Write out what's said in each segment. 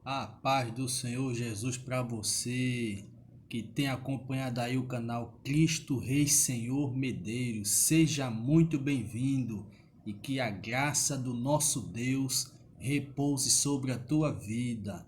A paz do Senhor Jesus para você que tem acompanhado aí o canal Cristo Rei Senhor Medeiros. Seja muito bem-vindo e que a graça do nosso Deus repouse sobre a tua vida.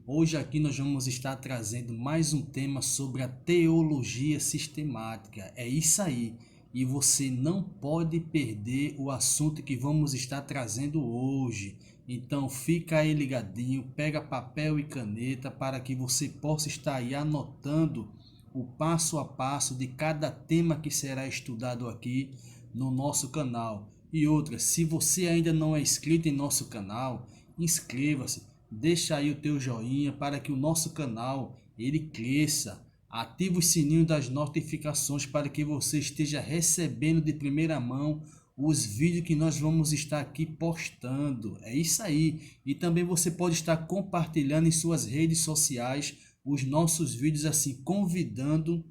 Hoje aqui nós vamos estar trazendo mais um tema sobre a teologia sistemática. É isso aí. E você não pode perder o assunto que vamos estar trazendo hoje. Então fica aí ligadinho, pega papel e caneta para que você possa estar aí anotando o passo a passo de cada tema que será estudado aqui no nosso canal. E outra, se você ainda não é inscrito em nosso canal, inscreva-se, deixa aí o teu joinha para que o nosso canal ele cresça. Ative o sininho das notificações para que você esteja recebendo de primeira mão os vídeos que nós vamos estar aqui postando. É isso aí. E também você pode estar compartilhando em suas redes sociais os nossos vídeos, assim, convidando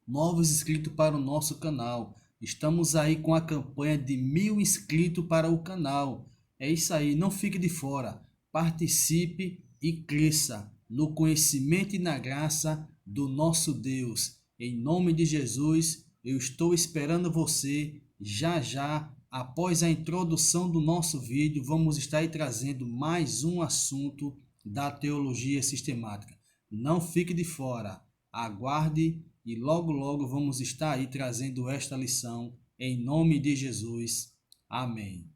novos inscritos para o nosso canal. Estamos aí com a campanha de 1.000 inscritos para o canal. É isso aí, não fique de fora. Participe e cresça no conhecimento e na graça do nosso Deus. Em nome de Jesus, eu estou esperando você já já. Após a introdução do nosso vídeo, vamos estar aí trazendo mais um assunto da teologia sistemática. Não fique de fora. Aguarde e logo logo vamos estar aí trazendo esta lição em nome de Jesus. Amém.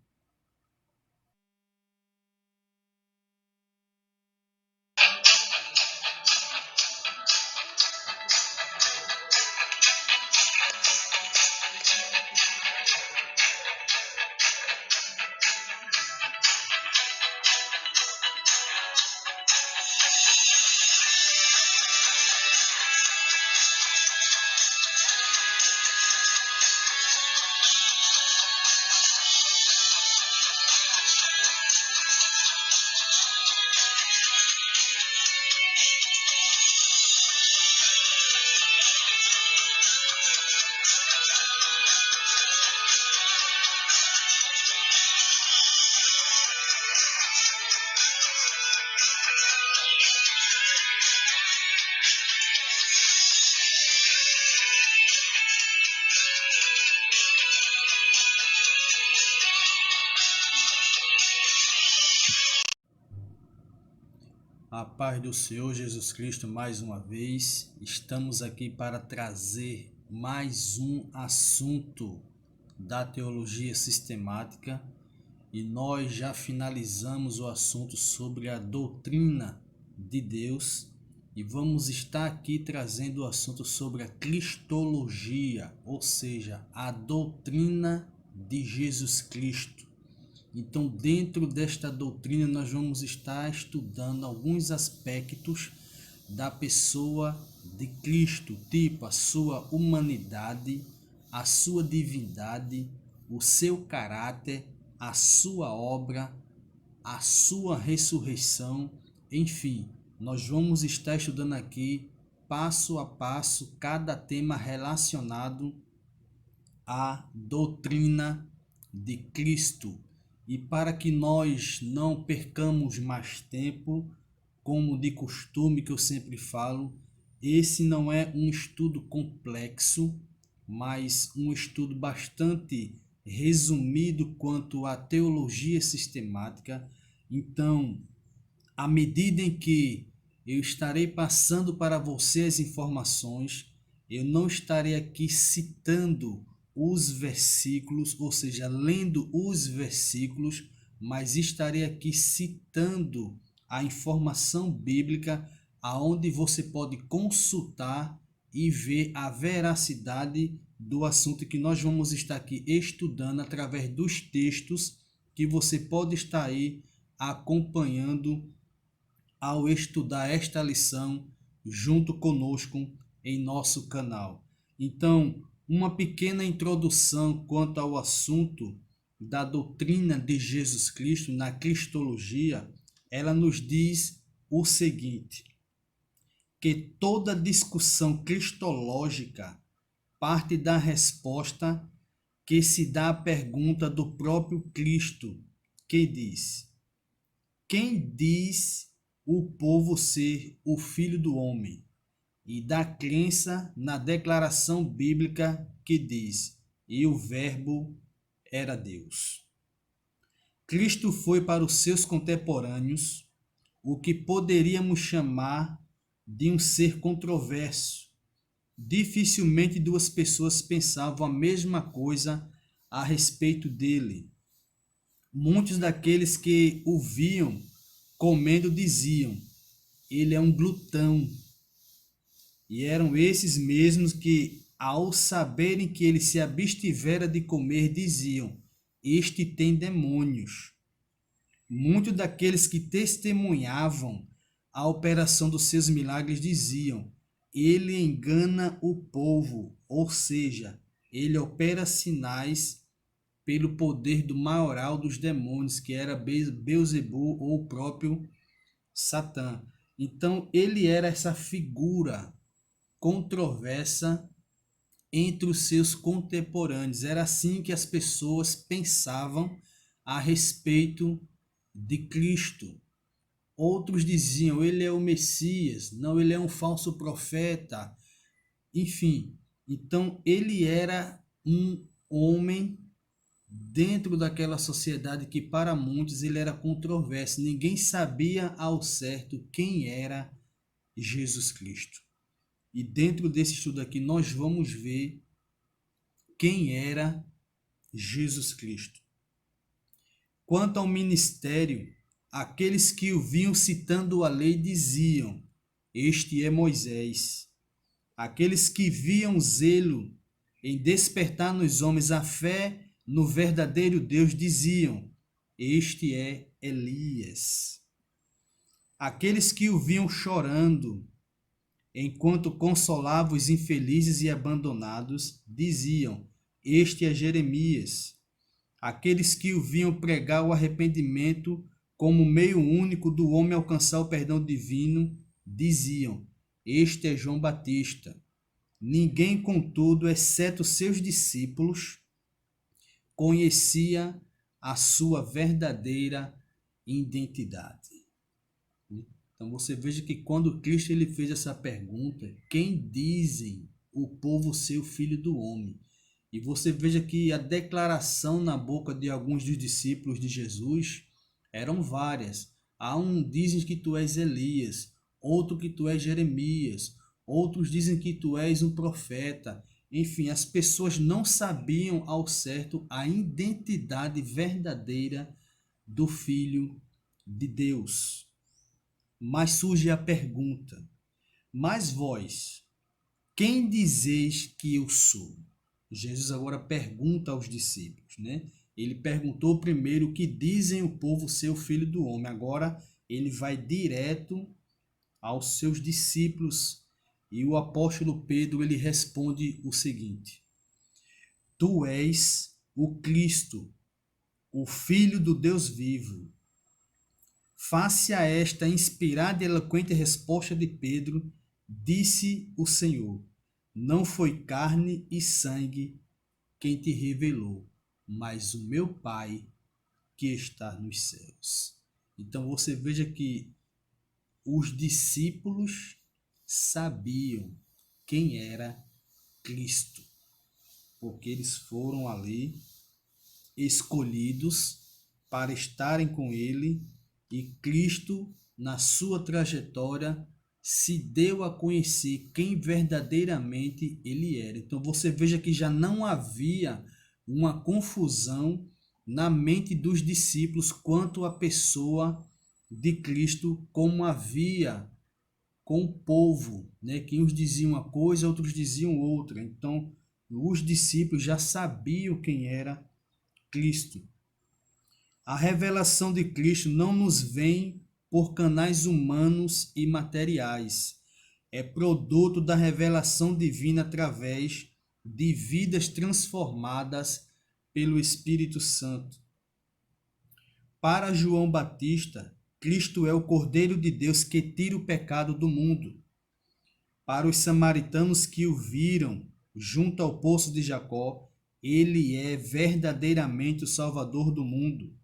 A paz do Senhor Jesus Cristo mais uma vez. Estamos aqui para trazer mais um assunto da teologia sistemática e nós já finalizamos o assunto sobre a doutrina de Deus e vamos estar aqui trazendo o assunto sobre a cristologia, ou seja, a doutrina de Jesus Cristo. Então, dentro desta doutrina, nós vamos estar estudando alguns aspectos da pessoa de Cristo, tipo a sua humanidade, a sua divindade, o seu caráter, a sua obra, a sua ressurreição, enfim, nós vamos estar estudando aqui passo a passo cada tema relacionado à doutrina de Cristo. E para que nós não percamos mais tempo, como de costume que eu sempre falo, esse não é um estudo complexo, mas um estudo bastante resumido quanto à teologia sistemática. Então, à medida em que eu estarei passando para você as informações, eu não estarei aqui citando os versículos, ou seja, lendo os versículos, mas estarei aqui citando a informação bíblica aonde você pode consultar e ver a veracidade do assunto que nós vamos estar aqui estudando através dos textos que você pode estar aí acompanhando ao estudar esta lição junto conosco em nosso canal. Então, uma pequena introdução quanto ao assunto da doutrina de Jesus Cristo na cristologia, ela nos diz o seguinte: que toda discussão cristológica parte da resposta que se dá à pergunta do próprio Cristo, que diz: quem diz o povo ser o Filho do Homem e da crença na declaração bíblica que diz: e o Verbo era Deus. Cristo foi para os seus contemporâneos o que poderíamos chamar de um ser controverso. Dificilmente duas pessoas pensavam a mesma coisa a respeito dele. Muitos daqueles que o viam comendo diziam: ele é um glutão. E eram esses mesmos que, ao saberem que ele se abstivera de comer, diziam: este tem demônios. Muitos daqueles que testemunhavam a operação dos seus milagres diziam: ele engana o povo, ou seja, ele opera sinais pelo poder do maioral dos demônios, que era Beelzebul ou o próprio Satã. Então, ele era essa figura controversa entre os seus contemporâneos. Era assim que as pessoas pensavam a respeito de Cristo. Outros diziam: ele é o Messias, não, ele é um falso profeta. Enfim, então ele era um homem dentro daquela sociedade que para muitos ele era controverso. Ninguém sabia ao certo quem era Jesus Cristo. E dentro desse estudo aqui nós vamos ver quem era Jesus Cristo. Quanto ao ministério, aqueles que o vinham citando a lei diziam: este é Moisés. Aqueles que viam zelo em despertar nos homens a fé no verdadeiro Deus diziam: este é Elias. Aqueles que o viam chorando enquanto consolava os infelizes e abandonados diziam: este é Jeremias. Aqueles que o viam pregar o arrependimento como meio único do homem alcançar o perdão divino diziam: este é João Batista. Ninguém, contudo, exceto seus discípulos, conhecia a sua verdadeira identidade. Então você veja que quando Cristo ele fez essa pergunta: quem dizem o povo ser o Filho do Homem? E você veja que a declaração na boca de alguns dos discípulos de Jesus eram várias. Há um dizem que tu és Elias, outro que tu és Jeremias, outros dizem que tu és um profeta. Enfim, as pessoas não sabiam ao certo a identidade verdadeira do Filho de Deus. Mas surge a pergunta: mas vós, quem dizeis que eu sou? Jesus agora pergunta aos discípulos, né? Ele perguntou primeiro o que dizem o povo ser o Filho do Homem. Agora ele vai direto aos seus discípulos e o apóstolo Pedro ele responde o seguinte: tu és o Cristo, o Filho do Deus vivo. Face a esta inspirada e eloquente resposta de Pedro, disse o Senhor: não foi carne e sangue quem te revelou, mas o meu Pai que está nos céus. Então você veja que os discípulos sabiam quem era Cristo, porque eles foram ali escolhidos para estarem com ele, e Cristo, na sua trajetória, se deu a conhecer quem verdadeiramente ele era. Então você veja que já não havia uma confusão na mente dos discípulos quanto à pessoa de Cristo, como havia com o povo, né? Que uns diziam uma coisa, outros diziam outra. Então os discípulos já sabiam quem era Cristo. A revelação de Cristo não nos vem por canais humanos e materiais. É produto da revelação divina através de vidas transformadas pelo Espírito Santo. Para João Batista, Cristo é o Cordeiro de Deus que tira o pecado do mundo. Para os samaritanos que o viram junto ao poço de Jacó, ele é verdadeiramente o Salvador do mundo.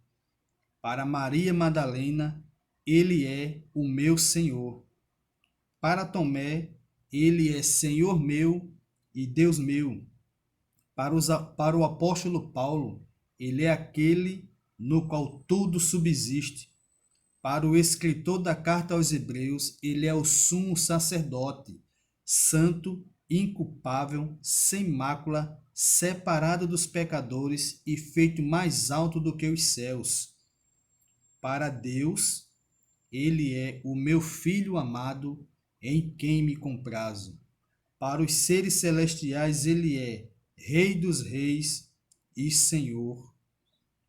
Para Maria Madalena, ele é o meu Senhor. Para Tomé, ele é Senhor meu e Deus meu. Para o apóstolo Paulo, ele é aquele no qual tudo subsiste. Para o escritor da carta aos Hebreus, ele é o sumo sacerdote, santo, inculpável, sem mácula, separado dos pecadores e feito mais alto do que os céus. Para Deus, ele é o meu filho amado, em quem me comprazo. Para os seres celestiais, ele é Rei dos reis e Senhor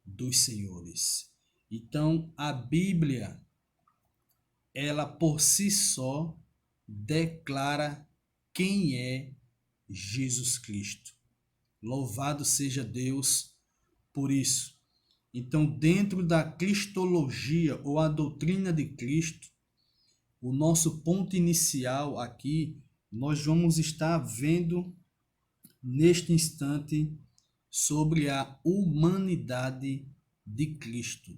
dos senhores. Então, a Bíblia, ela por si só declara quem é Jesus Cristo. Louvado seja Deus por isso. Então, dentro da cristologia ou a doutrina de Cristo, o nosso ponto inicial aqui, nós vamos estar vendo neste instante sobre a humanidade de Cristo.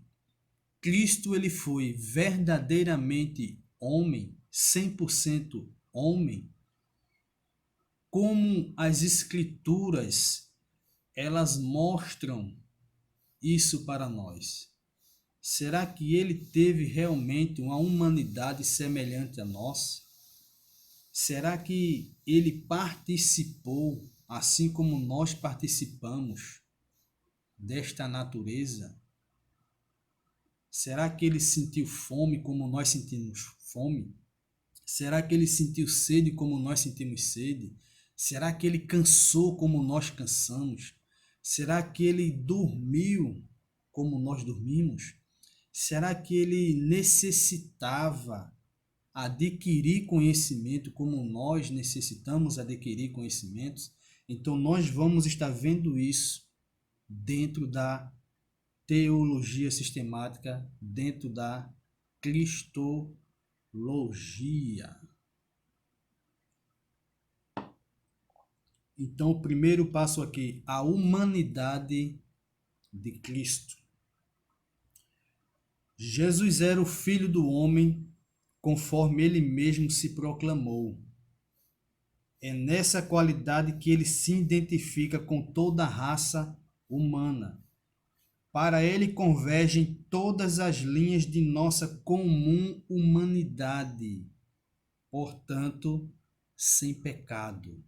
Cristo, ele foi verdadeiramente homem, 100% homem, como as escrituras elas mostram isso para nós. Será que ele teve realmente uma humanidade semelhante a nós? Será que ele participou, assim como nós participamos, desta natureza? Será que ele sentiu fome como nós sentimos fome? Será que ele sentiu sede como nós sentimos sede? Será que ele cansou como nós cansamos? Será que ele dormiu como nós dormimos? Será que ele necessitava adquirir conhecimento como nós necessitamos adquirir conhecimentos? Então nós vamos estar vendo isso dentro da teologia sistemática, dentro da cristologia. Então, o primeiro passo aqui, a humanidade de Cristo. Jesus era o Filho do homem, conforme ele mesmo se proclamou. É nessa qualidade que ele se identifica com toda a raça humana. Para ele convergem todas as linhas de nossa comum humanidade, portanto, sem pecado.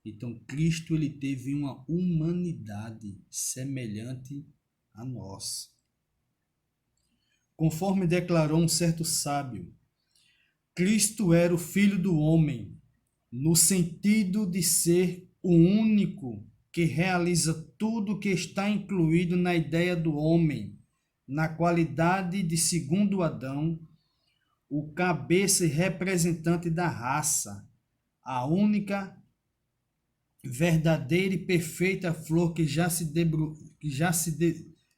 Então, Cristo ele teve uma humanidade semelhante a nós. Conforme declarou um certo sábio, Cristo era o Filho do homem, no sentido de ser o único que realiza tudo que está incluído na ideia do homem, na qualidade de segundo Adão, o cabeça e representante da raça, a única verdadeira e perfeita flor que já se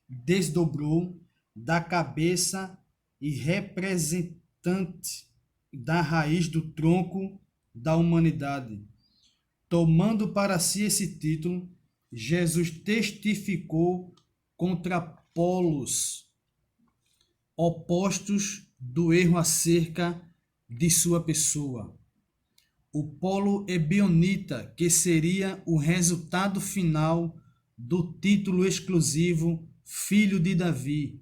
desdobrou da cabeça e representante da raiz do tronco da humanidade. Tomando para si esse título, Jesus testificou contra polos opostos do erro acerca de sua pessoa. O polo ebionita, que seria o resultado final do título exclusivo Filho de Davi,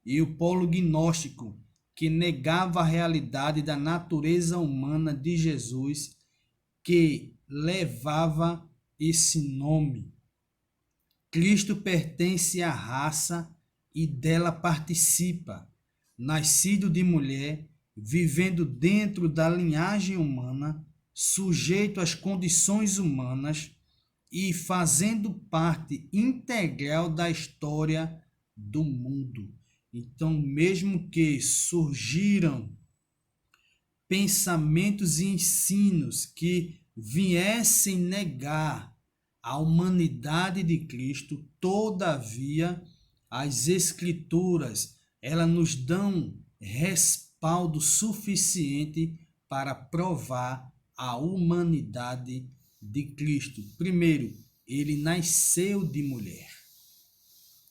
e o polo gnóstico, que negava a realidade da natureza humana de Jesus, que levava esse nome. Cristo pertence à raça e dela participa, nascido de mulher, vivendo dentro da linhagem humana, sujeito às condições humanas e fazendo parte integral da história do mundo. Então, mesmo que surgiram pensamentos e ensinos que viessem negar a humanidade de Cristo, todavia, as Escrituras, elas nos dão respaldo suficiente para provar a humanidade de Cristo. Primeiro, ele nasceu de mulher.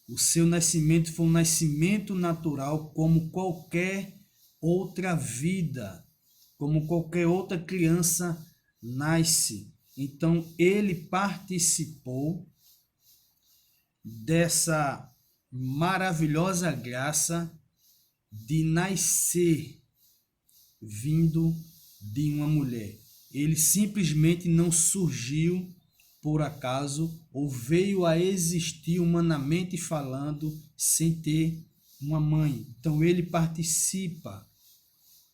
O seu nascimento foi um nascimento natural como qualquer outra vida, como qualquer outra criança nasce. Então, ele participou dessa maravilhosa graça de nascer vindo de uma mulher. Ele simplesmente não surgiu por acaso ou veio a existir humanamente falando sem ter uma mãe. Então ele participa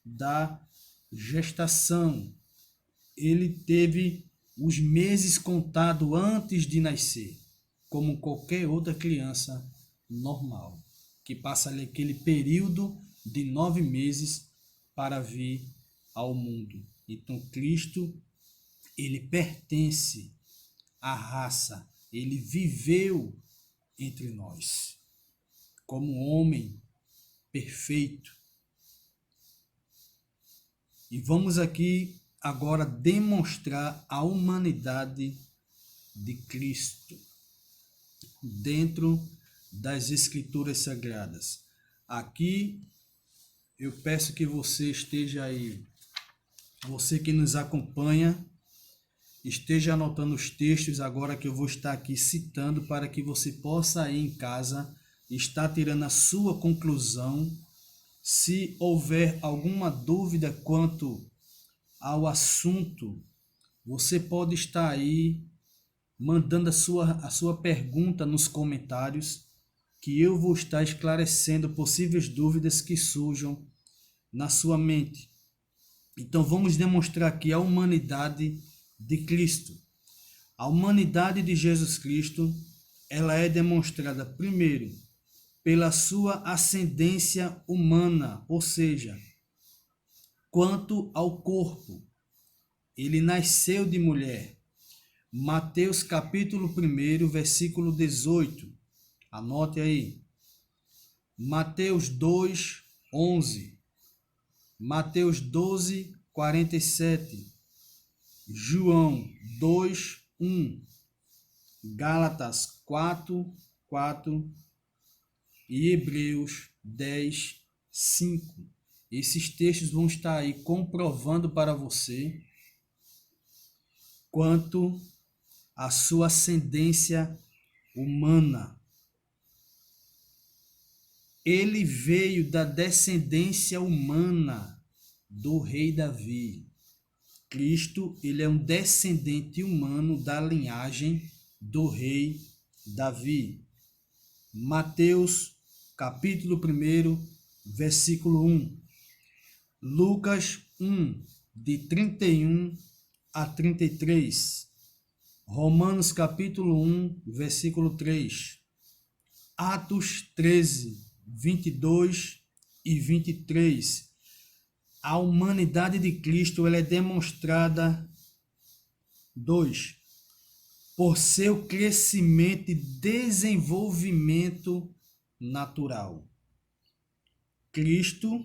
da gestação. Ele teve os meses contados antes de nascer, como qualquer outra criança normal, que passa ali aquele período de 9 meses para vir ao mundo. Então Cristo, ele pertence à raça, ele viveu entre nós como homem perfeito. E vamos aqui agora demonstrar a humanidade de Cristo dentro das Escrituras Sagradas. Aqui eu peço que você esteja aí, você que nos acompanha, esteja anotando os textos agora que eu vou estar aqui citando para que você possa aí em casa estar tirando a sua conclusão. Se houver alguma dúvida quanto ao assunto, você pode estar aí mandando a sua pergunta nos comentários, que eu vou estar esclarecendo possíveis dúvidas que surjam na sua mente. Então vamos demonstrar aqui a humanidade de Cristo. A humanidade de Jesus Cristo, ela é demonstrada primeiro pela sua ascendência humana, ou seja, quanto ao corpo. Ele nasceu de mulher. Mateus capítulo 1, versículo 18. Anote aí. Mateus 2, 11. Mateus 12, 47. João 2, 1. Gálatas 4, 4. E Hebreus 10, 5. Esses textos vão estar aí comprovando para você quanto à sua ascendência humana. Ele veio da descendência humana do rei Davi. Cristo, ele é um descendente humano da linhagem do rei Davi. Mateus, capítulo 1, versículo 1. Lucas 1, de 31 a 33. Romanos, capítulo 1, versículo 3. Atos 13, 22 e 23. A humanidade de Cristo ela é demonstrada, 2, por seu crescimento e desenvolvimento natural. Cristo,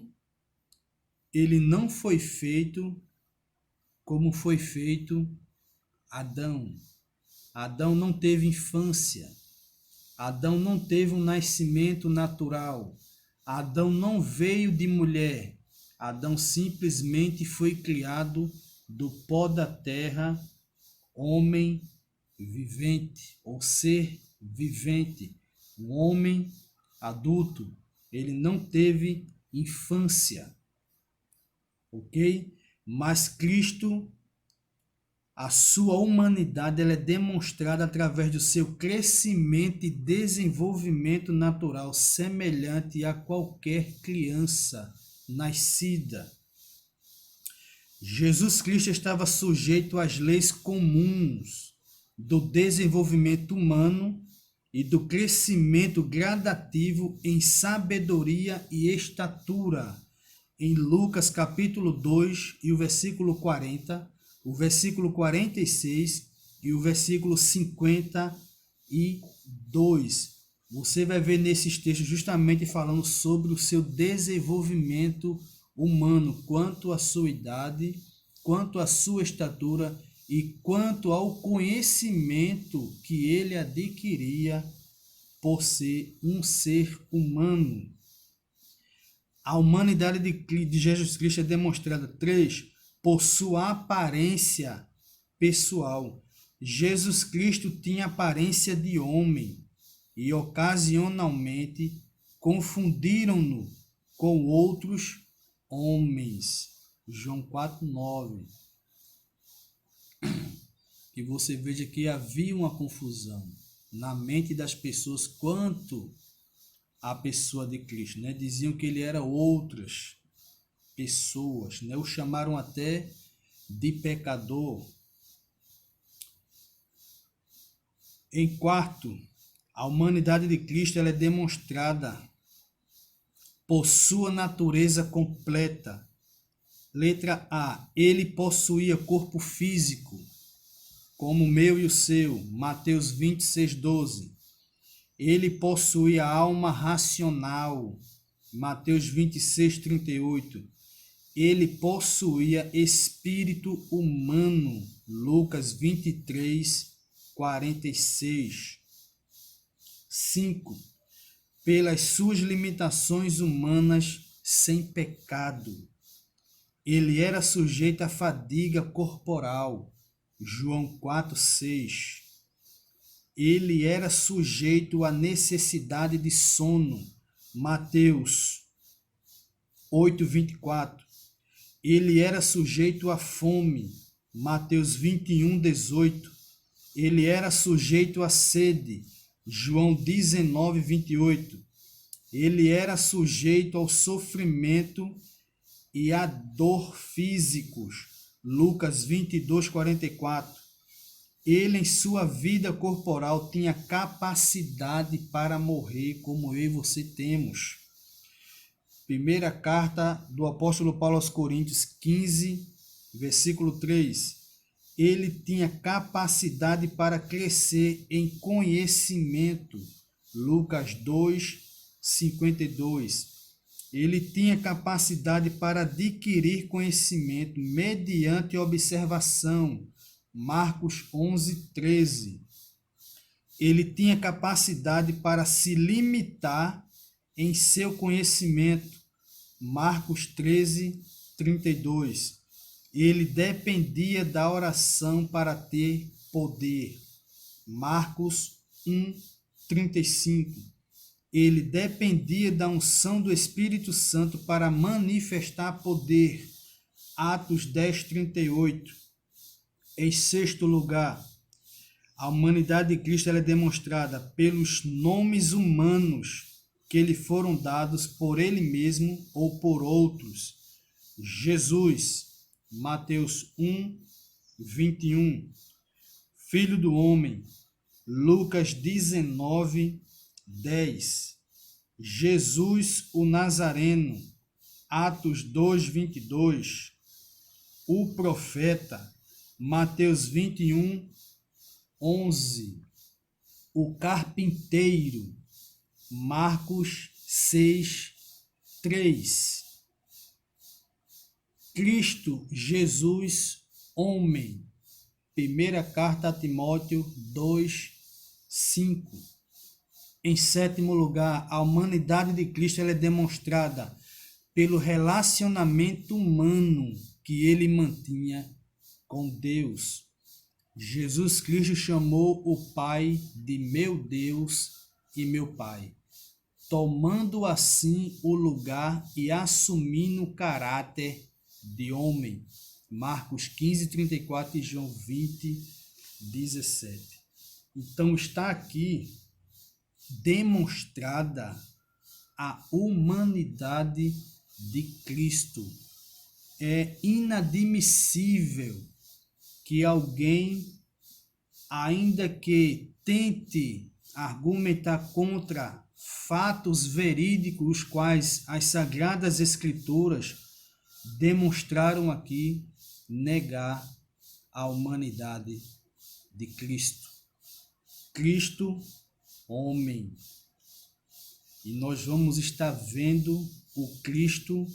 ele não foi feito como foi feito Adão. Adão não teve infância. Adão não teve um nascimento natural. Adão não veio de mulher. Adão simplesmente foi criado do pó da terra, homem vivente, ou ser vivente. Um homem adulto. Ele não teve infância. Ok? Mas Cristo, a sua humanidade, ela é demonstrada através do seu crescimento e desenvolvimento natural, semelhante a qualquer criança nascida. Jesus Cristo estava sujeito às leis comuns do desenvolvimento humano e do crescimento gradativo em sabedoria e estatura. Em Lucas capítulo 2 e o versículo 40, o versículo 46 e o versículo 52. Você vai ver nesses textos justamente falando sobre o seu desenvolvimento humano, quanto à sua idade, quanto à sua estatura e quanto ao conhecimento que ele adquiria por ser um ser humano. A humanidade de Jesus Cristo é demonstrada. 3. Por sua aparência pessoal. Jesus Cristo tinha aparência de homem e ocasionalmente confundiram-no com outros homens. João 4:9. Que você veja que havia uma confusão na mente das pessoas quanto à pessoa de Cristo, né? Diziam que ele era outras pessoas, né? O chamaram até de pecador. Em quarto, a humanidade de Cristo ela é demonstrada por sua natureza completa. Letra A. Ele possuía corpo físico, como o meu e o seu. Mateus 26:12. Ele possuía alma racional. Mateus 26:38. Ele possuía espírito humano. Lucas 23:46. 5. Pelas suas limitações humanas sem pecado. Ele era sujeito à fadiga corporal. João 4:6. Ele era sujeito à necessidade de sono. Mateus 8:24. Ele era sujeito à fome. Mateus 21:18. Ele era sujeito à sede. João 19:28. Ele era sujeito ao sofrimento e à dor físicos. Lucas 22:44. Ele, em sua vida corporal, tinha capacidade para morrer, como eu e você temos. Primeira carta do apóstolo Paulo aos Coríntios 15, versículo 3. Ele tinha capacidade para crescer em conhecimento. Lucas 2:52. Ele tinha capacidade para adquirir conhecimento mediante observação. Marcos 11:13. Ele tinha capacidade para se limitar em seu conhecimento. Marcos 13:32. Ele dependia da oração para ter poder. Marcos 1:35. Ele dependia da unção do Espírito Santo para manifestar poder. Atos 10:38. Em sexto lugar, a humanidade de Cristo ela é demonstrada pelos nomes humanos que lhe foram dados por ele mesmo ou por outros. Jesus, Mateus 1:21. Filho do homem, Lucas 19:10. Jesus o Nazareno, Atos 2:22. O profeta, Mateus 21:11. O carpinteiro, Marcos 6:3. Cristo Jesus, homem, primeira carta a Timóteo 2:5. Em sétimo lugar, a humanidade de Cristo ela é demonstrada pelo relacionamento humano que ele mantinha com Deus. Jesus Cristo chamou o Pai de meu Deus e meu Pai, tomando assim o lugar e assumindo o caráter de homem. Marcos 15:34 e João 20:17. Então está aqui demonstrada a humanidade de Cristo. É inadmissível que alguém, ainda que tente argumentar contra fatos verídicos, os quais as Sagradas Escrituras demonstraram aqui, negar a humanidade de Cristo. Cristo, homem. E nós vamos estar vendo o Cristo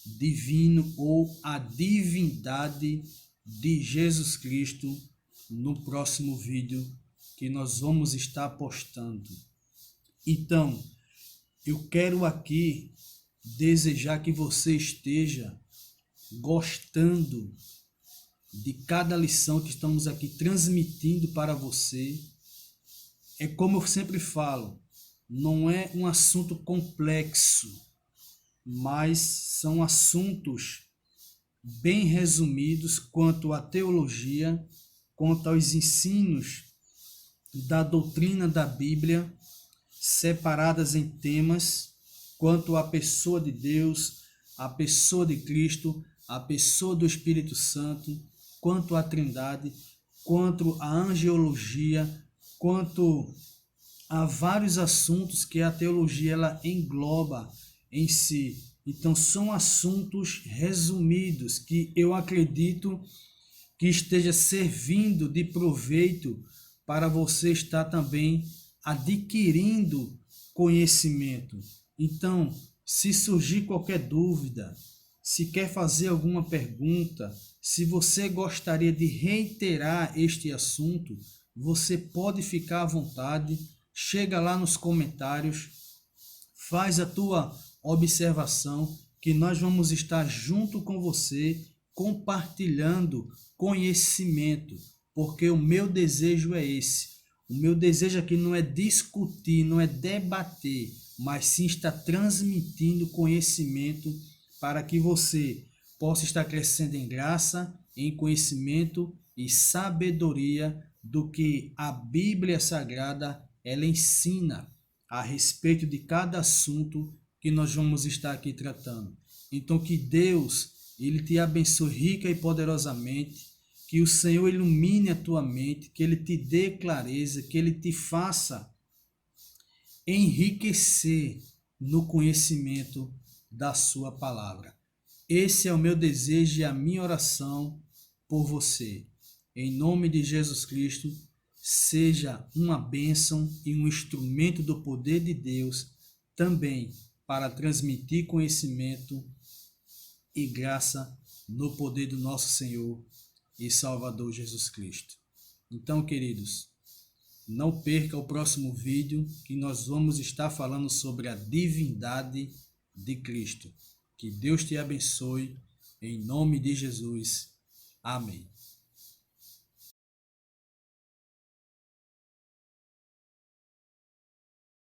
divino ou a divindade de Jesus Cristo no próximo vídeo que nós vamos estar postando. Então, eu quero aqui desejar que você esteja gostando de cada lição que estamos aqui transmitindo para você. É como eu sempre falo, não é um assunto complexo, mas são assuntos bem resumidos quanto à teologia, quanto aos ensinos da doutrina da Bíblia, separadas em temas, quanto à pessoa de Deus, a pessoa de Cristo, a pessoa do Espírito Santo, quanto à Trindade, quanto à angeologia, quanto a vários assuntos que a teologia ela engloba em si. Então são assuntos resumidos que eu acredito que esteja servindo de proveito para você estar também adquirindo conhecimento. Então, se surgir qualquer dúvida, se quer fazer alguma pergunta, se você gostaria de reiterar este assunto, você pode ficar à vontade, chega lá nos comentários, faz a tua observação, que nós vamos estar junto com você, compartilhando conhecimento, porque o meu desejo é esse. O meu desejo aqui não é discutir, não é debater, mas sim estar transmitindo conhecimento para que você possa estar crescendo em graça, em conhecimento e sabedoria do que a Bíblia Sagrada ela ensina a respeito de cada assunto que nós vamos estar aqui tratando. Então que Deus ele te abençoe rica e poderosamente, que o Senhor ilumine a tua mente, que Ele te dê clareza, que Ele te faça enriquecer no conhecimento da sua palavra. Esse é o meu desejo e a minha oração por você. Em nome de Jesus Cristo, seja uma bênção e um instrumento do poder de Deus também para transmitir conhecimento e graça no poder do nosso Senhor e Salvador Jesus Cristo. Então, queridos, não perca o próximo vídeo que nós vamos estar falando sobre a divindade de Cristo. Que Deus te abençoe, em nome de Jesus. Amém.